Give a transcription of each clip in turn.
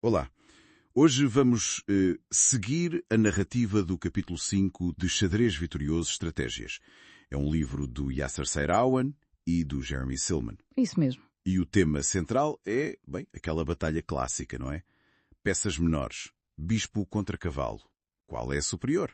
Olá, hoje vamos seguir a narrativa do capítulo 5 de Xadrez Vitorioso Estratégias. É um livro do Yasser Seirawan e do Jeremy Silman. Isso mesmo. E o tema central é, bem, aquela batalha clássica, não é? Peças menores, bispo contra cavalo. Qual é a superior?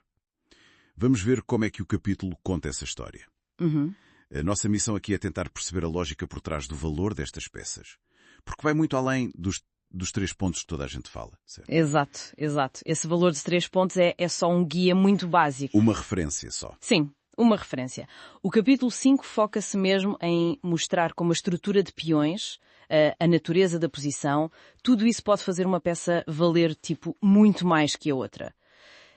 Vamos ver como é que o capítulo conta essa história. A nossa missão aqui é tentar perceber a lógica por trás do valor destas peças. Porque vai muito além dos 3 pontos que toda a gente fala, certo? Exato. Esse valor de 3 pontos é só um guia muito básico. Uma referência só. Sim, uma referência. O capítulo 5 foca-se mesmo em mostrar como a estrutura de peões, a natureza da posição, tudo isso pode fazer uma peça valer, muito mais que a outra.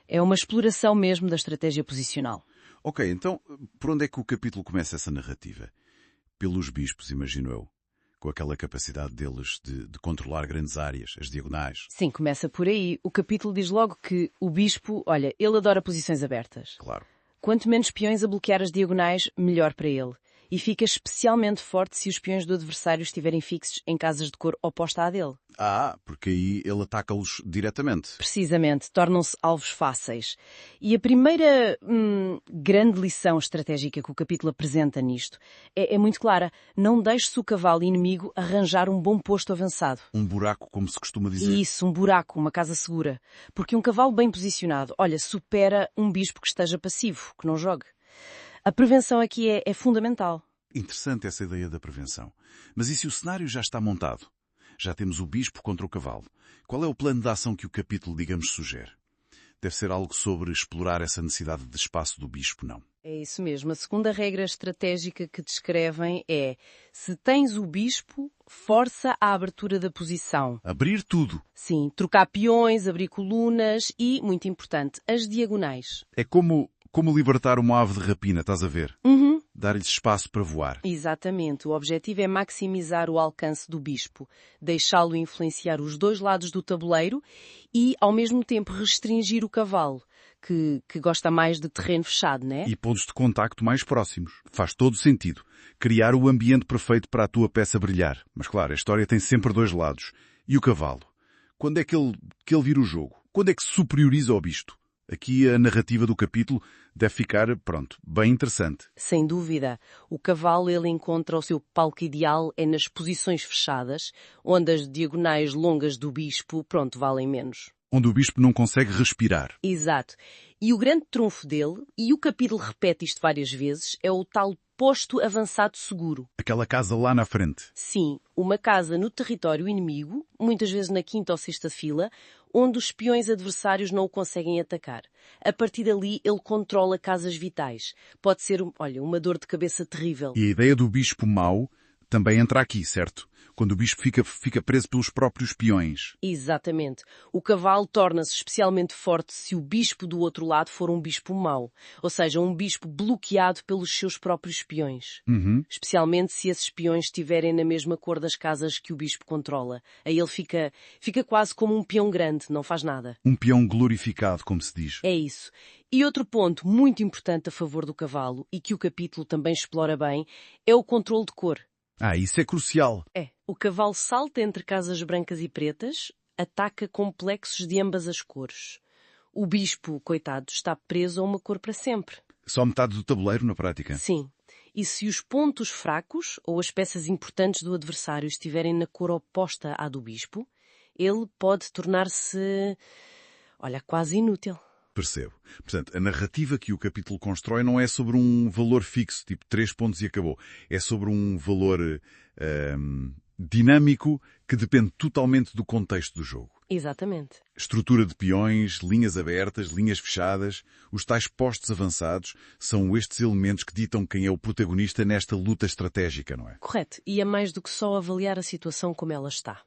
É uma exploração mesmo da estratégia posicional. Ok, então, por onde é que o capítulo começa essa narrativa? Pelos bispos, imagino eu. Com aquela capacidade deles de controlar grandes áreas, as diagonais. Sim, começa por aí. O capítulo diz logo que o bispo, ele adora posições abertas. Claro. Quanto menos peões a bloquear as diagonais, melhor para ele. E fica especialmente forte se os peões do adversário estiverem fixos em casas de cor oposta à dele. Porque aí ele ataca-los diretamente. Precisamente, tornam-se alvos fáceis. E a primeira grande lição estratégica que o capítulo apresenta nisto é muito clara. Não deixe-se o cavalo inimigo arranjar um bom posto avançado. Um buraco, como se costuma dizer. Isso, um buraco, uma casa segura. Porque um cavalo bem posicionado, supera um bispo que esteja passivo, que não jogue. A prevenção aqui é fundamental. Interessante essa ideia da prevenção. Mas e se o cenário já está montado? Já temos o bispo contra o cavalo. Qual é o plano de ação que o capítulo, sugere? Deve ser algo sobre explorar essa necessidade de espaço do bispo, não? É isso mesmo. A segunda regra estratégica que descrevem é: se tens o bispo, força a abertura da posição. Abrir tudo. Sim, trocar peões, abrir colunas e, muito importante, as diagonais. É como libertar uma ave de rapina, estás a ver? Dar-lhes espaço para voar. Exatamente. O objetivo é maximizar o alcance do bispo, deixá-lo influenciar os dois lados do tabuleiro e, ao mesmo tempo, restringir o cavalo, que gosta mais de terreno fechado, né? E pontos de contacto mais próximos. Faz todo sentido. Criar o ambiente perfeito para a tua peça brilhar. Mas claro, a história tem sempre dois lados. E o cavalo? Quando é que ele vira o jogo? Quando é que se superioriza ao bispo? Aqui a narrativa do capítulo deve ficar, bem interessante. Sem dúvida. O cavalo, ele encontra o seu palco ideal nas posições fechadas, onde as diagonais longas do bispo, valem menos. Onde o bispo não consegue respirar. Exato. E o grande trunfo dele, e o capítulo repete isto várias vezes, é o tal posto avançado seguro. Aquela casa lá na frente. Sim, uma casa no território inimigo, muitas vezes na quinta ou sexta fila, onde os peões adversários não o conseguem atacar. A partir dali, ele controla casas vitais. Pode ser, uma dor de cabeça terrível. E a ideia do bispo mau também entra aqui, certo? Quando o bispo fica preso pelos próprios peões. Exatamente. O cavalo torna-se especialmente forte se o bispo do outro lado for um bispo mau. Ou seja, um bispo bloqueado pelos seus próprios peões. Especialmente se esses peões estiverem na mesma cor das casas que o bispo controla. Aí ele fica quase como um peão grande, não faz nada. Um peão glorificado, como se diz. É isso. E outro ponto muito importante a favor do cavalo, e que o capítulo também explora bem, é o controle de cor. Isso é crucial. O cavalo salta entre casas brancas e pretas, ataca complexos de ambas as cores. O bispo, coitado, está preso a uma cor para sempre. Só metade do tabuleiro na prática. Sim. E se os pontos fracos ou as peças importantes do adversário estiverem na cor oposta à do bispo, ele pode tornar-se, quase inútil. Percebo. Portanto, a narrativa que o capítulo constrói não é sobre um valor fixo, tipo 3 pontos e acabou. É sobre um valor dinâmico que depende totalmente do contexto do jogo. Exatamente. Estrutura de peões, linhas abertas, linhas fechadas, os tais postos avançados, são estes elementos que ditam quem é o protagonista nesta luta estratégica, não é? Correto. E é mais do que só avaliar a situação como ela está.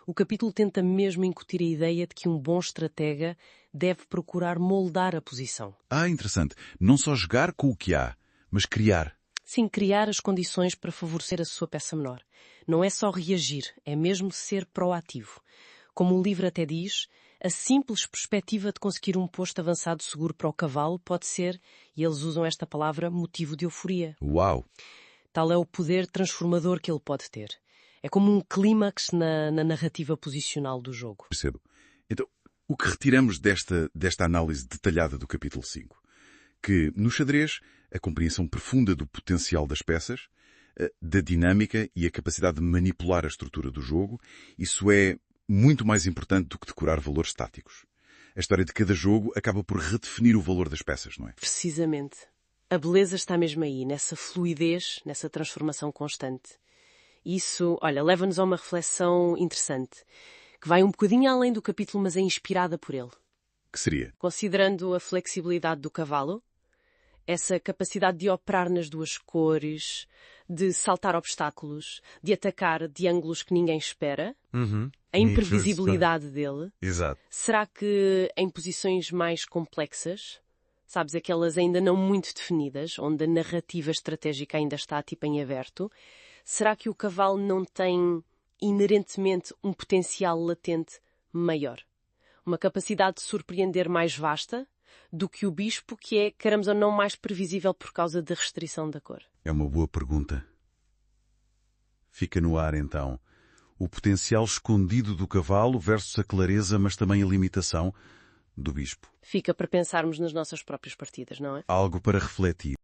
O capítulo tenta mesmo incutir a ideia de que um bom estratega deve procurar moldar a posição. Interessante. Não só jogar com o que há, mas criar. Sim, criar as condições para favorecer a sua peça menor. Não é só reagir, é mesmo ser proativo. Como o livro até diz, a simples perspectiva de conseguir um posto avançado seguro para o cavalo pode ser, e eles usam esta palavra, motivo de euforia. Uau! Tal é o poder transformador que ele pode ter. É como um clímax na narrativa posicional do jogo. Percebo. Então, o que retiramos desta análise detalhada do capítulo 5? Que, no xadrez, a compreensão profunda do potencial das peças, da dinâmica e a capacidade de manipular a estrutura do jogo, isso é muito mais importante do que decorar valores estáticos. A história de cada jogo acaba por redefinir o valor das peças, não é? Precisamente. A beleza está mesmo aí, nessa fluidez, nessa transformação constante. Isso, olha, leva-nos a uma reflexão interessante, que vai um bocadinho além do capítulo, mas é inspirada por ele. Que seria? Considerando a flexibilidade do cavalo, essa capacidade de operar nas duas cores, de saltar obstáculos, de atacar de ângulos que ninguém espera, a imprevisibilidade dele. Exato. Será que em posições mais complexas, sabes, aquelas ainda não muito definidas, onde a narrativa estratégica ainda está tipo em aberto, será que o cavalo não tem inerentemente um potencial latente maior? Uma capacidade de surpreender mais vasta do que o bispo, que é, queremos ou não, mais previsível por causa da restrição da cor? É uma boa pergunta. Fica no ar, então, o potencial escondido do cavalo versus a clareza, mas também a limitação do bispo. Fica para pensarmos nas nossas próprias partidas, não é? Algo para refletir.